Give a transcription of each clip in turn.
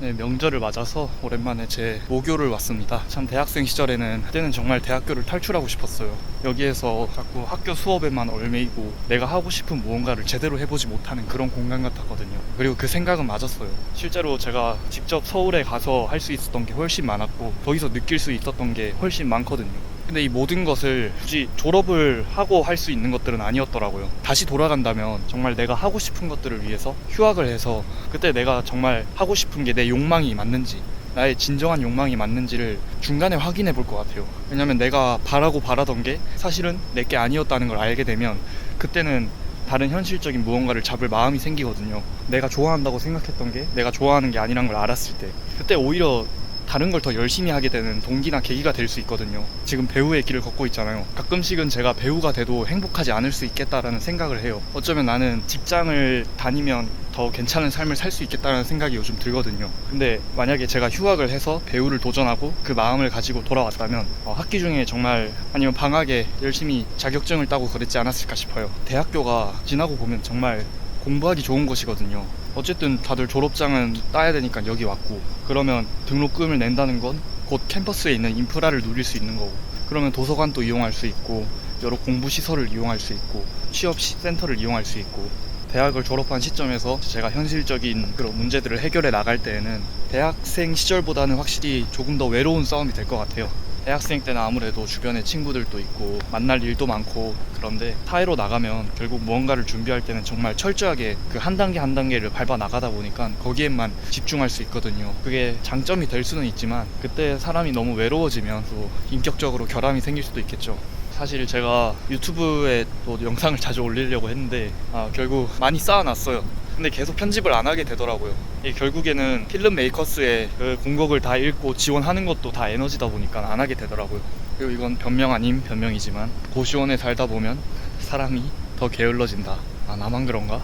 네, 명절을 맞아서 오랜만에 제 모교를 왔습니다. 참 대학생 시절에는 그때는 정말 대학교를 탈출하고 싶었어요. 여기에서 자꾸 학교 수업에만 얽매이고 내가 하고 싶은 무언가를 제대로 해보지 못하는 그런 공간 같았거든요. 그리고 그 생각은 맞았어요. 실제로 제가 직접 서울에 가서 할 수 있었던 게 훨씬 많았고 거기서 느낄 수 있었던 게 훨씬 많거든요. 근데 이 모든 것을 굳이 졸업을 하고 할 수 있는 것들은 아니었더라고요. 다시 돌아간다면 정말 내가 하고 싶은 것들을 위해서 휴학을 해서 그때 내가 정말 하고 싶은 게 내 욕망이 맞는지, 나의 진정한 욕망이 맞는지를 중간에 확인해 볼 것 같아요. 왜냐면 내가 바라던 게 사실은 내게 아니었다는 걸 알게 되면 그때는 다른 현실적인 무언가를 잡을 마음이 생기거든요. 내가 좋아한다고 생각했던 게 내가 좋아하는 게 아니란 걸 알았을 때, 그때 오히려 다른 걸 더 열심히 하게 되는 동기나 계기가 될 수 있거든요. 지금 배우의 길을 걷고 있잖아요. 가끔씩은 제가 배우가 돼도 행복하지 않을 수 있겠다라는 생각을 해요. 어쩌면 나는 직장을 다니면 더 괜찮은 삶을 살 수 있겠다는 생각이 요즘 들거든요. 근데 만약에 제가 휴학을 해서 배우를 도전하고 그 마음을 가지고 돌아왔다면 학기 중에 정말, 아니면 방학에 열심히 자격증을 따고 그랬지 않았을까 싶어요. 대학교가 지나고 보면 정말 공부하기 좋은 곳이거든요. 어쨌든 다들 졸업장은 따야 되니까 여기 왔고, 그러면 등록금을 낸다는 건 곧 캠퍼스에 있는 인프라를 누릴 수 있는 거고, 그러면 도서관도 이용할 수 있고 여러 공부 시설을 이용할 수 있고 취업 센터를 이용할 수 있고, 대학을 졸업한 시점에서 제가 현실적인 그런 문제들을 해결해 나갈 때에는 대학생 시절보다는 확실히 조금 더 외로운 싸움이 될 것 같아요. 대학생 때는 아무래도 주변에 친구들도 있고 만날 일도 많고, 그런데 사회로 나가면 결국 무언가를 준비할 때는 정말 철저하게 그 한 단계 한 단계를 밟아 나가다 보니까 거기에만 집중할 수 있거든요. 그게 장점이 될 수는 있지만 그때 사람이 너무 외로워지면 또 인격적으로 결함이 생길 수도 있겠죠. 사실 제가 유튜브에 또 영상을 자주 올리려고 했는데 결국 많이 쌓아놨어요. 근데 계속 편집을 안 하게 되더라고요. 결국에는 필름 메이커스의 그 공곡을 다 읽고 지원하는 것도 다 에너지다 보니까 안 하게 되더라고요. 그리고 이건 변명 아닌 변명이지만 고시원에 살다 보면 사람이 더 게을러진다. 나만 그런가?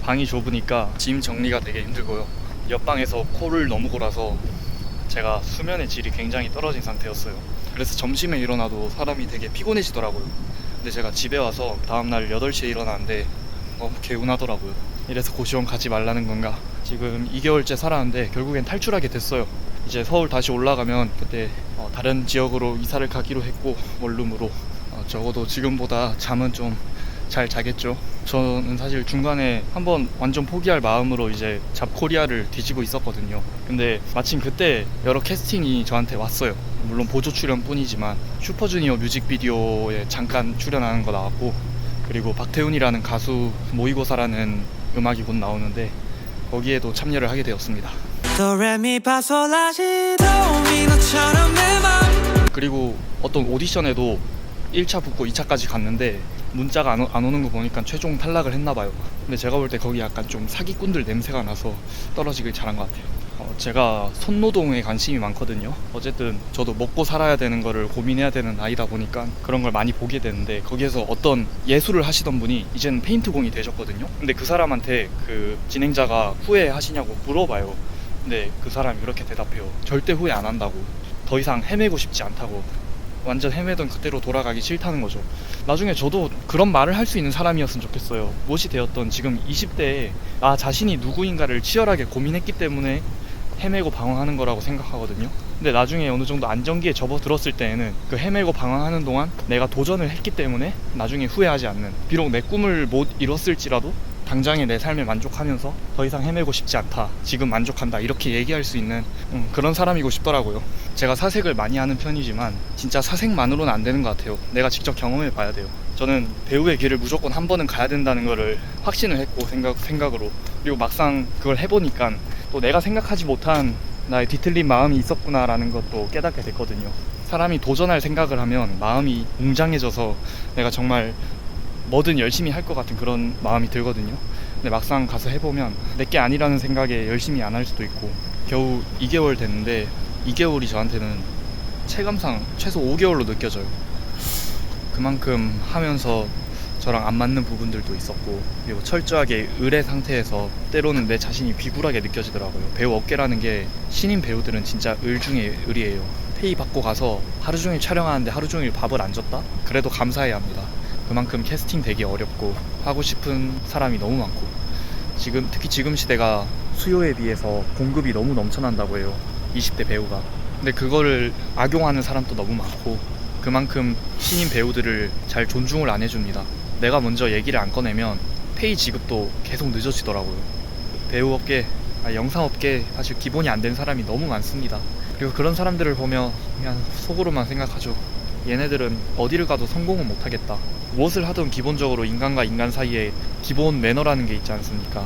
방이 좁으니까 짐 정리가 되게 힘들고요. 옆방에서 코를 너무 골아서 제가 수면의 질이 굉장히 떨어진 상태였어요. 그래서 점심에 일어나도 사람이 되게 피곤해지더라고요. 근데 제가 집에 와서 다음날 8시에 일어나는데 너무 개운하더라고요. 이래서 고시원 가지 말라는 건가? 지금 2개월째 살았는데 결국엔 탈출하게 됐어요. 이제 서울 다시 올라가면 그때 다른 지역으로 이사를 가기로 했고, 원룸으로 적어도 지금보다 잠은 좀 잘 자겠죠. 저는 사실 중간에 한번 완전 포기할 마음으로 이제 잡코리아를 뒤지고 있었거든요. 근데 마침 그때 여러 캐스팅이 저한테 왔어요. 물론 보조 출연 뿐이지만 슈퍼주니어 뮤직비디오에 잠깐 출연하는 거 나왔고, 그리고 박태훈이라는 가수 모의고사라는 음악이 곧 나오는데 거기에도 참여를 하게 되었습니다. 그리고 어떤 오디션에도 1차 붙고 2차까지 갔는데 문자가 안 오는 거 보니까 최종 탈락을 했나봐요. 근데 제가 볼 때 거기 약간 좀 사기꾼들 냄새가 나서 떨어지길 잘한 것 같아요. 제가 손노동에 관심이 많거든요. 어쨌든 저도 먹고 살아야 되는 거를 고민해야 되는 나이다 보니까 그런 걸 많이 보게 되는데, 거기에서 어떤 예술을 하시던 분이 이제는 페인트공이 되셨거든요. 근데 그 사람한테 그 진행자가 후회하시냐고 물어봐요. 근데 그 사람이 이렇게 대답해요. 절대 후회 안 한다고. 더 이상 헤매고 싶지 않다고. 완전 헤매던 그때로 돌아가기 싫다는 거죠. 나중에 저도 그런 말을 할 수 있는 사람이었으면 좋겠어요. 무엇이 되었던 지금 20대에 나 자신이 누구인가를 치열하게 고민했기 때문에 헤매고 방황하는 거라고 생각하거든요. 근데 나중에 어느 정도 안정기에 접어들었을 때에는 그 헤매고 방황하는 동안 내가 도전을 했기 때문에 나중에 후회하지 않는, 비록 내 꿈을 못 이뤘을지라도 당장의 내 삶에 만족하면서 더 이상 헤매고 싶지 않다, 지금 만족한다, 이렇게 얘기할 수 있는 그런 사람이고 싶더라고요. 제가 사색을 많이 하는 편이지만 진짜 사색만으로는 안 되는 것 같아요. 내가 직접 경험해 봐야 돼요. 저는 배우의 길을 무조건 한 번은 가야 된다는 거를 확신을 했고, 생각으로. 그리고 막상 그걸 해보니까 또 내가 생각하지 못한 나의 뒤틀린 마음이 있었구나라는 것도 깨닫게 됐거든요. 사람이 도전할 생각을 하면 마음이 웅장해져서 내가 정말 뭐든 열심히 할 것 같은 그런 마음이 들거든요. 근데 막상 가서 해보면 내게 아니라는 생각에 열심히 안 할 수도 있고, 겨우 2개월 됐는데 2개월이 저한테는 체감상 최소 5개월로 느껴져요. 그만큼 하면서 저랑 안 맞는 부분들도 있었고, 그리고 철저하게 의뢰 상태에서 때로는 내 자신이 비굴하게 느껴지더라고요. 배우 업계라는 게 신인 배우들은 진짜 을 중에 을이에요. 페이 받고 가서 하루 종일 촬영하는데 하루 종일 밥을 안 줬다? 그래도 감사해야 합니다. 그만큼 캐스팅 되기 어렵고 하고 싶은 사람이 너무 많고, 특히 지금 시대가 수요에 비해서 공급이 너무 넘쳐난다고 해요. 20대 배우가. 근데 그거를 악용하는 사람도 너무 많고, 그만큼 신인 배우들을 잘 존중을 안 해줍니다. 내가 먼저 얘기를 안 꺼내면 페이 지급도 계속 늦어지더라고요. 배우업계, 영상업계 사실 기본이 안 된 사람이 너무 많습니다. 그리고 그런 사람들을 보면 그냥 속으로만 생각하죠. 얘네들은 어디를 가도 성공은 못하겠다. 무엇을 하든 기본적으로 인간과 인간 사이에 기본 매너라는 게 있지 않습니까?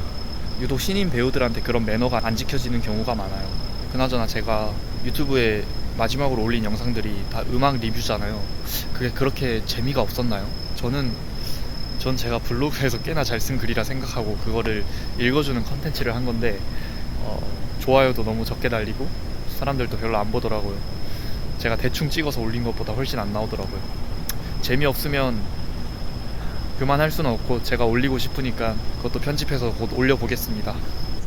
유독 신인 배우들한테 그런 매너가 안 지켜지는 경우가 많아요. 그나저나 제가 유튜브에 마지막으로 올린 영상들이 다 음악 리뷰잖아요. 그게 그렇게 재미가 없었나요? 전 제가 블로그에서 꽤나 잘 쓴 글이라 생각하고 그거를 읽어주는 컨텐츠를 한 건데, 좋아요도 너무 적게 달리고 사람들도 별로 안 보더라고요. 제가 대충 찍어서 올린 것보다 훨씬 안 나오더라고요. 재미없으면 그만할 수는 없고, 제가 올리고 싶으니까 그것도 편집해서 곧 올려보겠습니다.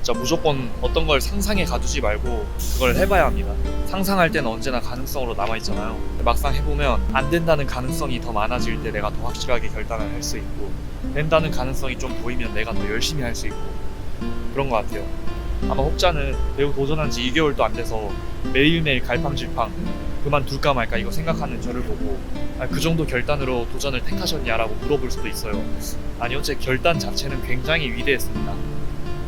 진짜 무조건 어떤 걸 상상에 가두지 말고 그걸 해봐야 합니다. 상상할 때는 언제나 가능성으로 남아있잖아요. 막상 해보면 안 된다는 가능성이 더 많아질 때 내가 더 확실하게 결단을 할 수 있고, 된다는 가능성이 좀 보이면 내가 더 열심히 할 수 있고, 그런 것 같아요. 아마 혹자는 배우 도전한 지 2개월도 안 돼서 매일매일 갈팡질팡 그만둘까 말까 이거 생각하는 저를 보고, 그 정도 결단으로 도전을 택하셨냐라고 물어볼 수도 있어요. 아니요, 제 결단 자체는 굉장히 위대했습니다.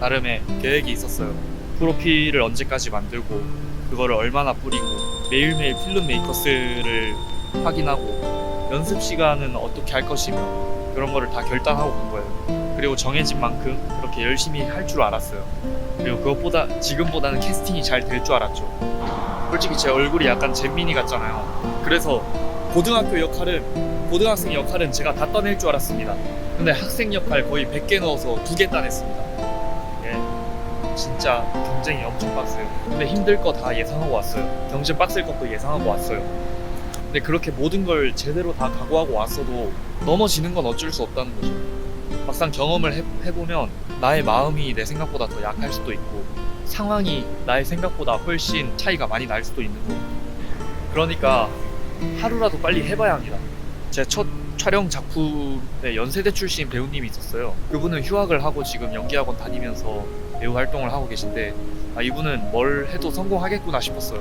나름의 계획이 있었어요. 프로필을 언제까지 만들고, 그거를 얼마나 뿌리고, 매일매일 필름 메이커스를 확인하고, 연습 시간은 어떻게 할 것이며, 그런 거를 다 결단하고 간 거예요. 그리고 정해진 만큼 그렇게 열심히 할 줄 알았어요. 그리고 그것보다 지금보다는 캐스팅이 잘 될 줄 알았죠. 솔직히 제 얼굴이 약간 잼민이 같잖아요. 그래서 고등학생 역할은 제가 다 떠낼 줄 알았습니다. 근데 학생 역할 거의 100개 넣어서 2개 따냈습니다. 예, 진짜 경쟁이 엄청 빡세요. 근데 힘들 거 다 예상하고 왔어요. 경쟁 빡셀 것도 예상하고 왔어요. 근데 그렇게 모든 걸 제대로 다 각오하고 왔어도 넘어지는 건 어쩔 수 없다는 거죠. 막상 경험을 해보면 나의 마음이 내 생각보다 더 약할 수도 있고, 상황이 나의 생각보다 훨씬 차이가 많이 날 수도 있는 거고, 그러니까 하루라도 빨리 해봐야 합니다. 제 첫 촬영 작품에 연세대 출신 배우님이 있었어요. 그분은 휴학을 하고 지금 연기학원 다니면서 배우 활동을 하고 계신데, 이분은 뭘 해도 성공하겠구나 싶었어요.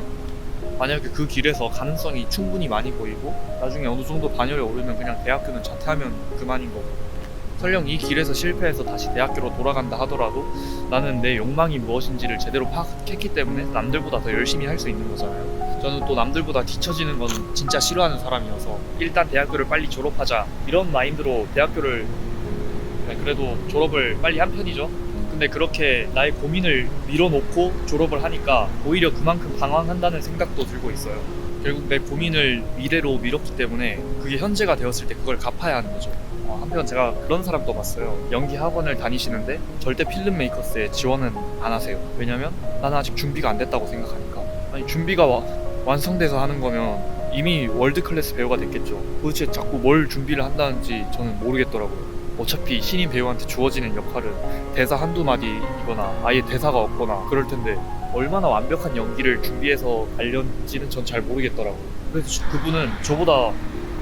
만약에 그 길에서 가능성이 충분히 많이 보이고 나중에 어느 정도 반열에 오르면 그냥 대학교는 자퇴하면 그만인 거고, 설령 이 길에서 실패해서 다시 대학교로 돌아간다 하더라도 나는 내 욕망이 무엇인지를 제대로 파악했기 때문에 남들보다 더 열심히 할 수 있는 거잖아요. 저는 또 남들보다 뒤처지는 건 진짜 싫어하는 사람이어서 일단 대학교를 빨리 졸업하자 이런 마인드로 대학교를 그래도 졸업을 빨리 한 편이죠. 근데 그렇게 나의 고민을 밀어놓고 졸업을 하니까 오히려 그만큼 방황한다는 생각도 들고 있어요. 결국 내 고민을 미래로 미뤘기 때문에 그게 현재가 되었을 때 그걸 갚아야 하는 거죠. 한편 제가 그런 사람도 봤어요. 연기 학원을 다니시는데 절대 필름 메이커스에 지원은 안 하세요. 왜냐면 나는 아직 준비가 안 됐다고 생각하니까. 아니, 준비가 완성돼서 하는 거면 이미 월드 클래스 배우가 됐겠죠. 도대체 자꾸 뭘 준비를 한다는지 저는 모르겠더라고요. 어차피 신인 배우한테 주어지는 역할은 대사 한두 마디이거나 아예 대사가 없거나 그럴 텐데 얼마나 완벽한 연기를 준비해서 알렸는지는 전 잘 모르겠더라고요. 그래서 그분은 저보다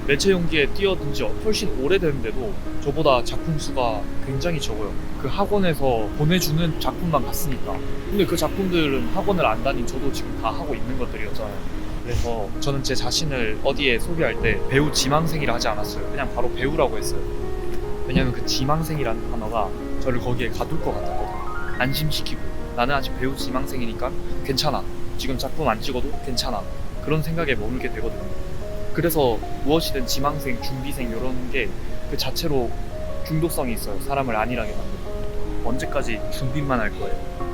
매체 연기에 뛰어든 지 훨씬 오래됐는데도 저보다 작품 수가 굉장히 적어요. 그 학원에서 보내주는 작품만 봤으니까. 근데 그 작품들은 학원을 안 다닌 저도 지금 다 하고 있는 것들이었잖아요. 그래서 저는 제 자신을 어디에 소개할 때 배우 지망생이라 하지 않았어요. 그냥 바로 배우라고 했어요. 왜냐면 그 지망생이라는 단어가 저를 거기에 가둘 것 같았거든요. 안심시키고, 나는 아직 배우 지망생이니까 괜찮아, 지금 작품 안 찍어도 괜찮아, 그런 생각에 머물게 되거든요. 그래서 무엇이든 지망생, 준비생 이런 게 그 자체로 중독성이 있어요. 사람을 안일하게 만드는. 언제까지 준비만 할 거예요.